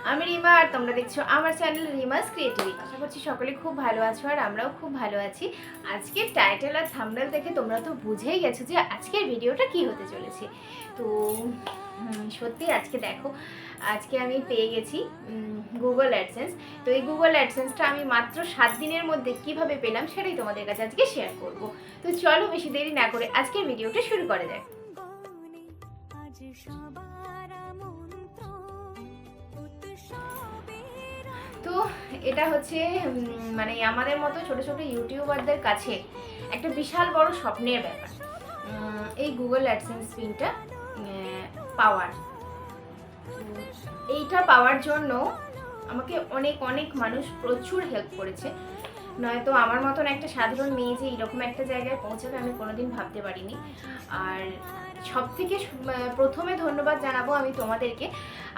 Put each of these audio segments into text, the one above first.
আমি রিমা আর তোমরা দেখছো আমার চ্যানেল রিমাস ক্রিয়েটিভিটি। আশা করছি সকলে খুব ভালো আছো আর আমরাও খুব ভালো আছি। আজকের টাইটেল আর থাম্বনেল দেখে তোমরা তো বুঝেই গেছো যে আজকের ভিডিওটা কি হতে চলেছে। তো সত্যি আজকে দেখো, আজকে আমি পেয়ে গেছি গুগল অ্যাডসেন্স। তো এই গুগল অ্যাডসেন্সটা আমি মাত্র 7 দিনের মধ্যে কিভাবে পেলাম সেটাই তোমাদের কাছে আজকে শেয়ার করব। তো চলো বেশি দেরি না করে আজকের ভিডিওটা শুরু করা যাক। তো এটা হচ্ছে মানে আমাদের মতো ছোট ছোট ইউটিউবারদের কাছে একটা বিশাল বড় স্বপ্নের ব্যাপার এই গুগল অ্যাডসেন্স পিনটা পাওয়ার। এইটা পাওয়ার জন্য আমাকে অনেক অনেক মানুষ প্রচুর হেল্প করেছে। নয়তো আমার মতন একটা সাধারণ মেয়ে যে এরকম একটা জায়গায় পৌঁছাবে আমি কোনোদিন ভাবতে পারিনি। আর সব থেকে প্রথমে ধন্যবাদ জানাবো আমি তোমাদেরকে,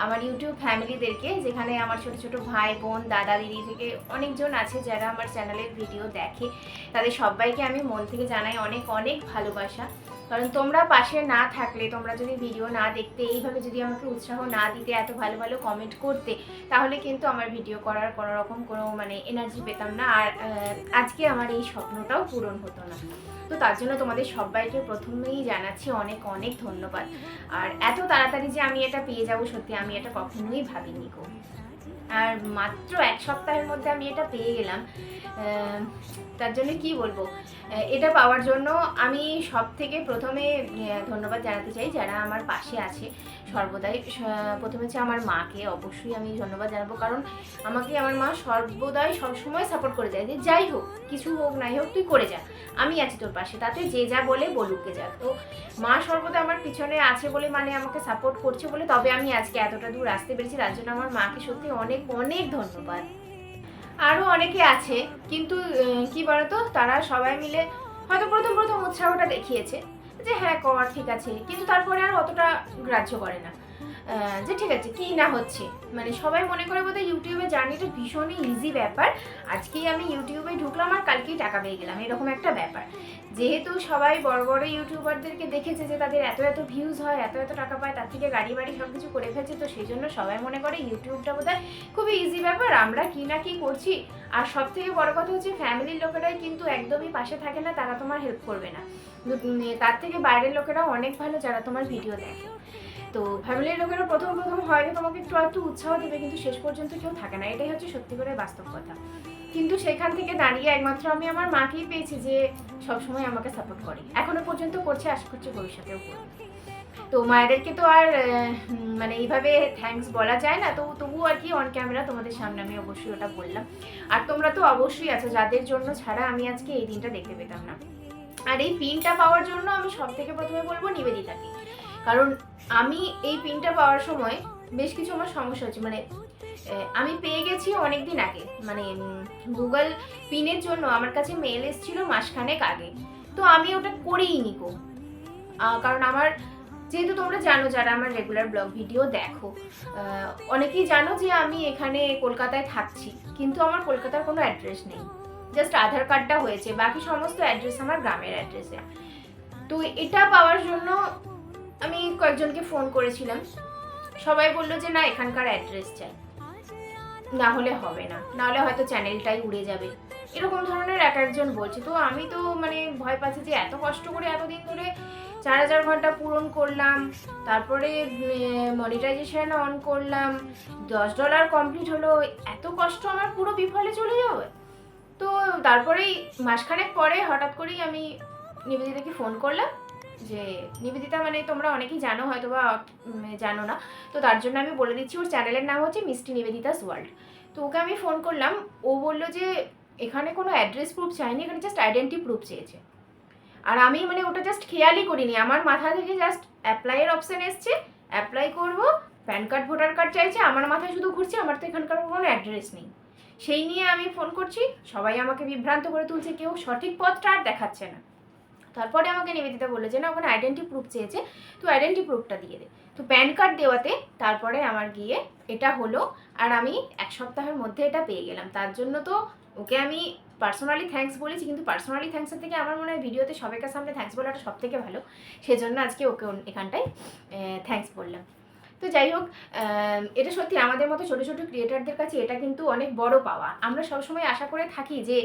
আমার ইউটিউব ফ্যামিলিদেরকে, যেখানে আমার ছোট ছোট ভাই বোন দাদা দিদি থেকে অনেকজন আছে যারা আমার চ্যানেলের ভিডিও দেখে। তাদের সবাইকে আমি মন থেকে জানাই অনেক অনেক ভালোবাসা। কারণ তোমরা পাশে না থাকলে, তোমরা যদি ভিডিও না দেখতে, এইভাবে যদি আমাকে উৎসাহ না দিতে, এত ভালো ভালো কমেন্ট করতে, তাহলে কিন্তু আমার ভিডিও করার কোনো রকম কোনো এনার্জি পেতাম না, আর আজকে আমার এই স্বপ্নটাও পূরণ হতো না। তো তার জন্য তোমাদের সবাইকে প্রথমেই জানাচ্ছি অনেক অনেক ধন্যবাদ। আর এত তাড়াতাড়ি যে আমি এটা পেয়ে যাবো, সত্যি আমি এটা কখনোই ভাবিনি গো। আর মাত্র এক সপ্তাহের মধ্যে আমি এটা পেয়ে গেলাম। তার জন্য কি বলবো, এটা পাওয়ার জন্য আমি সব থেকে প্রথমে ধন্যবাদ জানাতে চাই যারা আমার পাশে আছে সর্বদাই। প্রথমে হচ্ছে আমার মাকে অবশ্যই আমি ধন্যবাদ জানাবো, কারণ আমাকে আমার মা সর্বদাই সবসময় সাপোর্ট করে যায় যে যাই হোক, কিছু হোক নাই হোক, তুই করে যা, আমি আছি তোর পাশে, তাতে যে যা বলে বলুকে যা। তো মা সর্বদা আমার পিছনে আছে বলে, মানে আমাকে সাপোর্ট করছে বলে তবে আমি আজকে এতটা দূর আসতে পেরেছি। তার জন্য আমার মাকে সত্যি অনেক অনেক ধন্যবাদ। আরও অনেকে আছে, কিন্তু কি বলতো, তারা সবাই মিলে হয়তো প্রথম প্রথম উৎসাহটা দেখিয়েছে যে হ্যাঁ কর, ঠিক আছে, কিন্তু তারপরে আর অতটা গ্রাহ্য করে না যে ঠিক আছে কি না হচ্ছে। মানে সবাই মনে করে বোধহয় ইউটিউবে জার্নিটা ভীষণই ইজি ব্যাপার, আজকেই আমি ইউটিউবে ঢুকলাম আর কালকেই টাকা পেয়ে গেলাম, এরকম একটা ব্যাপার। যেহেতু সবাই বড় বড় ইউটিউবারদেরকে দেখেছে যে তাদের এত এত ভিউজ হয়, এত এত টাকা পায়, তার থেকে গাড়ি বাড়ি সব কিছু করে ফেলছে, তো সেই জন্য সবাই মনে করে ইউটিউবটা বোধহয় খুবই ইজি ব্যাপার, আমরা কি না কি করছি। আর সব থেকে বড় কথা হচ্ছে ফ্যামিলির লোকেরাই কিন্তু একদমই পাশে থাকে না, তারা তোমার হেল্প করবে না। তার থেকে বাইরের লোকেরাও অনেক ভালো যারা তোমার ভিডিও দেখে। তো ফ্যামিলির লোকেরা প্রথম প্রথম হয়তো তোমাকে একটু উৎসাহ দেবে, কিন্তু শেষ পর্যন্ত কেউ থাকে না, এটাই হচ্ছে সত্যি করে বাস্তব কথা। কিন্তু সেখান থেকে দাঁড়িয়ে একমাত্র আমি আমার মাকেই পেয়েছি যে সবসময় আমাকে সাপোর্ট করে, এখনো পর্যন্ত করছে, আশা করছি ভবিষ্যতেও করবে। তো মায়েদেরকে তো আর মানে এইভাবে থ্যাঙ্কস বলা যায় না, তো তবুও আর কি অন ক্যামেরা তোমাদের সামনে আমি অবশ্যই ওটা বললাম। আর তোমরা তো অবশ্যই আছো যাদের জন্য ছাড়া আমি আজকে এই দিনটা দেখতে পেতাম না। আর এই পিনটা পাওয়ার জন্য আমি সব থেকে প্রথমে বলবো নিবেদিতাকে, কারণ আমি এই পিনটা পাওয়ার সময় বেশ কিছু আমার সমস্যা হচ্ছে। মানে আমি পেয়ে গেছি অনেক দিন আগে, মানে গুগল পিনের জন্য আমার কাছে মেল এসেছিল মাসখানেক আগে, তো আমি ওটা করেই নি গো। কারণ আমার, যেহেতু তোমরা জানো যারা আমার রেগুলার ব্লগ ভিডিও দেখো, অনেকেই জানো যে আমি এখানে কলকাতায় থাকছি, কিন্তু আমার কলকাতার কোনো অ্যাড্রেস নেই, জাস্ট আধার কার্ডটা হয়েছে, বাকি সমস্ত অ্যাড্রেস আমার গ্রামের অ্যাড্রেসে। তো এটা পাওয়ার জন্য আমি কয়েকজনকে ফোন করেছিলাম, সবাই বললো যে না এখানকার অ্যাড্রেস চাই, না হলে হবে না, না হলে হয়তো চ্যানেলটাই উড়ে যাবে, এরকম ধরনের এক একজন বলছে। তো আমি তো মানে ভয় পাচ্ছি যে এত কষ্ট করে এতদিন ধরে 4000 ঘন্টা পূরণ করলাম, তারপরে মনিটাইজেশন অন করলাম, $10 কমপ্লিট হলো, এত কষ্ট আমার পুরো বিফলে চলে যাবে। তো তারপরেই মাসখানেক পরে হঠাৎ করেই আমি নিবেদিতাকে ফোন করলাম, যে নিবেদিতা মানে তোমরা অনেকেই জানো হয়তো বা জানো না, তো তার জন্য আমি বলে দিচ্ছি, ওর চ্যানেলের নাম হচ্ছে মিষ্টি নিবেদিতাস ওয়ার্ল্ড। তো ওকে আমি ফোন করলাম, ও বললো যে এখানে কোনো অ্যাড্রেস প্রুফ চাইনি, এখানে জাস্ট আইডেন্টি প্রুফ চেয়েছে। আর আমি মানে ওটা জাস্ট খেয়ালই করিনি, আমার মাথা থেকে জাস্ট অ্যাপ্লাইয়ের অপশান এসছে, অ্যাপ্লাই করব, প্যান কার্ড ভোটার কার্ড চাইছে, আমার মাথায় শুধু ঘুরছে আমার তো এখানকার কোনো অ্যাড্রেস নেই। সেই নিয়ে আমি ফোন করছি, সবাই আমাকে বিভ্রান্ত করে তুলছে, কেউ সঠিক পথটা আর দেখাচ্ছে না। তারপরে আমাকে নিবেদিতা বললো যে না ওখানে আইডেন্টি প্রুফ চেয়েছে, তো আইডেন্টি প্রুফটা দিয়ে দে। তো প্যান কার্ড দেওয়াতে তারপরে আমার গিয়ে এটা হলো, আর আমি এক সপ্তাহের মধ্যে এটা পেয়ে গেলাম। তার জন্য তো ওকে আমি পার্সোনালি থ্যাঙ্কস বলেছি, কিন্তু পার্সোনালি থ্যাঙ্কসের থেকে আমার মনে হয় ভিডিওতে সবাইকার সামনে থ্যাঙ্কস বলাটা সব থেকে ভালো, সেজন্য আজকে ওকে এখানটায় থ্যাঙ্কস বললাম। তো যাই হোক, এটা সত্যি আমাদের মতো ছোটো ছোটো ক্রিয়েটারদের কাছে এটা কিন্তু অনেক বড় পাওয়া। আমরা সবসময় আশা করে থাকি যে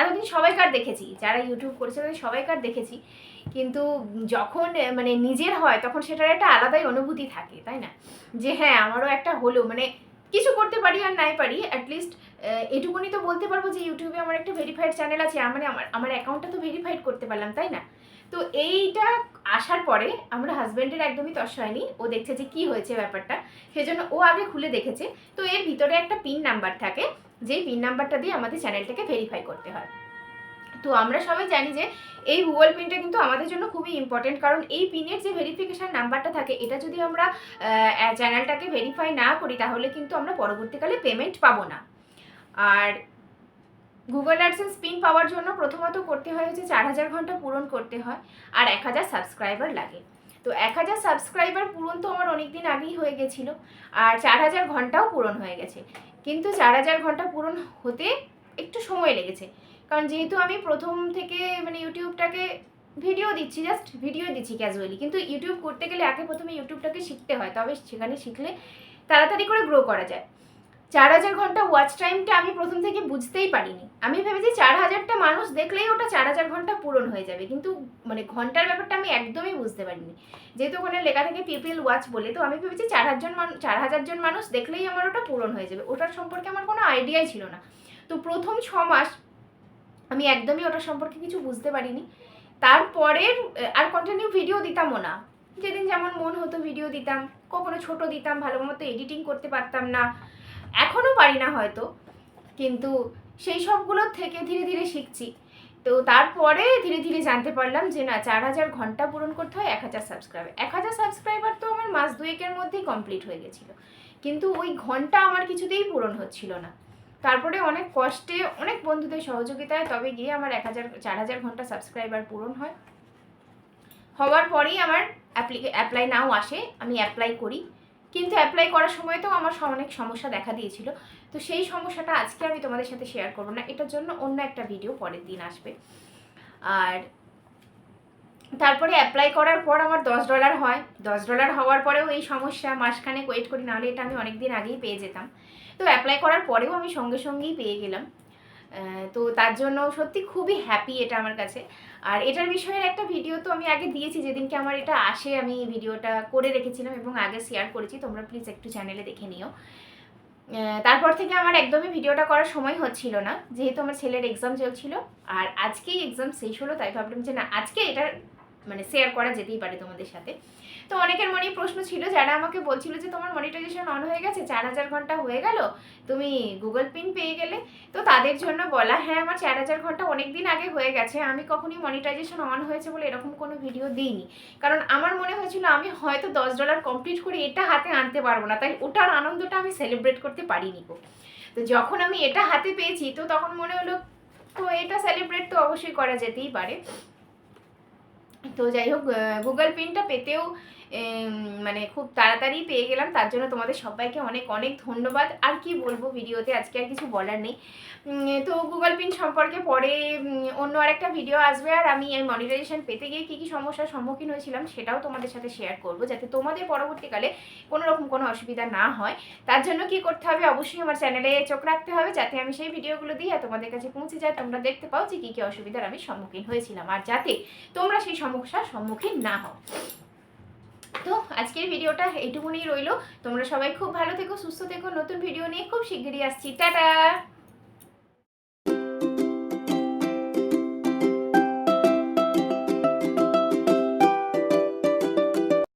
এতদিন সবাইকার দেখেছি, যারা ইউটিউব করেছে তাদের সবাইকার দেখেছি, কিন্তু যখন মানে নিজের হয় তখন সেটার একটা আলাদাই অনুভূতি থাকে, তাই না? যে হ্যাঁ আমারও একটা হলো, মানে কিছু করতে পারি আর নাই পারি, অ্যাটলিস্ট এটুকুনি তো বলতে পারবো যে ইউটিউবে আমার একটা ভেরিফাইড চ্যানেল আছে, মানে আমার অ্যাকাউন্টটা তো ভেরিফাইড করতে পারলাম, তাই না? তো এইটা আসার পরে আমরা হাজব্যান্ডের একদমই তস হয়নি, ও দেখছে যে কি হয়েছে ব্যাপারটা, সেজন্য ও আগে খুলে দেখেছে। তো এর ভিতরে একটা পিন নাম্বার থাকে, যেই পিন নাম্বারটা দিয়ে আমাদের চ্যানেলটাকে ভেরিফাই করতে হয়। তো আমরা সবাই জানি যে এই গুগল পিনটা কিন্তু আমাদের জন্য খুবই ইম্পর্টেন্ট, কারণ এই পিনের যে ভেরিফিকেশান নাম্বারটা থাকে, এটা যদি আমরা চ্যানেলটাকে ভেরিফাই না করি তাহলে কিন্তু আমরা পরবর্তীকালে পেমেন্ট পাবো না। আর গুগল অ্যাডসেন্স পিন পাওয়ার জন্য প্রথমত করতে হয় হচ্ছে 4000 ঘন্টা পূরণ করতে হয়, আর 1000 সাবস্ক্রাইবার লাগে। তো 1000 সাবস্ক্রাইবার পূরণ তো আমার অনেক দিন আগেই হয়ে গেছিলো, আর 4000 ঘন্টাও পূরণ হয়ে গেছে, কিন্তু 4000 ঘন্টা পূরণ হতে একটু সময় লেগেছে, কারণ যেহেতু আমি প্রথম থেকে মানে ইউটিউবটাকে ভিডিও দিচ্ছি, জাস্ট ভিডিও দিচ্ছি ক্যাজুয়ালি, কিন্তু ইউটিউব করতে গেলে আগে প্রথমে ইউটিউবটাকে শিখতে হয়, তবে সেখানে শিখলে তাড়াতাড়ি করে গ্রো করা যায়। 4000 ঘন্টা ওয়াচ টাইমটা আমি প্রথম থেকে বুঝতেই পারিনি, আমি ভেবেছি 4000টা মানুষ দেখলেই ওটা 4000 ঘন্টা পূরণ হয়ে যাবে, কিন্তু মানে ঘন্টার ব্যাপারটা আমি একদমই বুঝতে পারিনি, যেহেতু ওখানে লেখা থাকে পিপল ওয়াচ বলে, তো আমি ভেবেছি 4000 জন মানুষ দেখলেই আমার ওটা পূরণ হয়ে যাবে, ওটার সম্পর্কে আমার কোনো আইডিয়াই ছিল না। তো প্রথম 6 মাস আমি একদমই ওটার সম্পর্কে কিছু বুঝতে পারিনি। তারপরের আর কন্টিনিউ ভিডিও দিতামও না, যেদিন যেমন মন হতো ভিডিও দিতাম, কখনো ছোট দিতাম, ভালো মতো এডিটিং করতে পারতাম না, এখনও পারি না হয়তো, কিন্তু সেই সবগুলোর থেকে ধীরে ধীরে শিখছি। তো তারপরে ধীরে ধীরে জানতে পারলাম যে না, 4000 ঘন্টা পূরণ করতে হয় 1000 সাবস্ক্রাইবার। 1000 সাবস্ক্রাইবার তো আমার মাস দুয়েকের মধ্যেই কমপ্লিট হয়ে গেছিলো, কিন্তু ওই ঘন্টা আমার কিছুতেই পূরণ হচ্ছিল না। তারপরে অনেক কষ্টে, অনেক বন্ধুদের সহযোগিতায় তবে গিয়ে আমার 4000 ঘন্টা সাবস্ক্রাইবার পূরণ হয়। হওয়ার পরেই আমার অ্যাপ্লাই নাও আসে, আমি অ্যাপ্লাই করি, কিন্তু অ্যাপ্লাই করার সময় তো আমার অনেক সমস্যা দেখা দিয়েছিল। তো সেই সমস্যাটা আজকে আমি তোমাদের সাথে শেয়ার করবো না, এটার জন্য অন্য একটা ভিডিও পরের দিন আসবে। আর তারপরে অ্যাপ্লাই করার পর আমার $10 হয়, $10 হওয়ার পরেও এই সমস্যা, মাসখানেক ওয়েট করি, নাহলে এটা আমি অনেক দিন আগেই পেয়ে যেতাম। তো অ্যাপ্লাই করার পরেও আমি সঙ্গে সঙ্গেই পেয়ে গেলাম। তো তার জন্য সত্যি খুবই হ্যাপি এটা আমার কাছে। আর এটার বিষয়ের একটা ভিডিও তো আমি আগে দিয়েছি, যেদিনকে আমার এটা আসে আমি ভিডিওটা করে রেখেছিলাম এবং আগে শেয়ার করেছি, তোমরা প্লিজ একটু চ্যানেলে দেখে নিও। তারপর থেকে আমার একদমই ভিডিওটা করার সময় হচ্ছিল না, যেহেতু আমার ছেলের এক্সাম চলছিল, আর আজকেই এক্সাম শেষ হলো, তাই ভাবলাম যে না, আজকে এটা মানে শেয়ার করা যেতেই পারে তোমাদের সাথে। তো অনেকের মনেই প্রশ্ন ছিল, যারা আমাকে বলছিল যে তোমার মনিটাইজেশন অন হয়ে গেছে, 4000 ঘন্টা হয়ে গেল, তুমি গুগল পিন পেয়ে গেলে। তো তাদের জন্য বলা, হ্যাঁ আমার 4000 ঘন্টা অনেক দিন আগে হয়ে গেছে, আমি কখনই মনিটাইজেশন অন হয়েছে বলে এরকম কোনো ভিডিও দিইনি, কারণ আমার মনে হয়েছিল আমি হয়তো $10 কমপ্লিট করে এটা হাতে আনতে পারবো না, তাই ওটার আনন্দটা আমি সেলিব্রেট করতে পারিনি গো। তো যখন আমি এটা হাতে পেয়েছি, তো তখন মনে হলো তো এটা সেলিব্রেট তো অবশ্যই করা যেতেই পারে। তো যাই হোক, গুগল পিনটা পেতেও মানে খুব তাড়াতাড়ি পেয়ে গেলাম, তার জন্য তোমাদের সবাইকে অনেক অনেক ধন্যবাদ। আর কি বলবো ভিডিওতে, আজকে আর কিছু বলার নেই। তো গুগল পিন সম্পর্কে পরে অন্য আরেকটা ভিডিও আসবে, আর আমি এই মনিটাইজেশন পেতে গিয়ে কী কী সমস্যার সম্মুখীন হয়েছিলাম সেটাও তোমাদের সাথে শেয়ার করব, যাতে তোমাদের পরবর্তীকালে কোনো রকম কোনো অসুবিধা না হয়। তার জন্য কি করতে হবে, অবশ্যই আমার চ্যানেলে চোখ রাখতে হবে, যাতে আমি সেই ভিডিওগুলো দিই আর তোমাদের কাছে পৌঁছে যায়, তোমরা দেখতে পাও যে কী কী অসুবিধার আমি সম্মুখীন হয়েছিলাম, আর যাতে তোমরা সেই সমস্যার সম্মুখীন না হও। তো আজকের ভিডিওটা এইটুকুনি রইলো, তোমরা সবাই খুব ভালো থেকো, সুস্থ থেকো, নতুন ভিডিও নিয়ে খুব শিগগিরই আসছি, টাটা।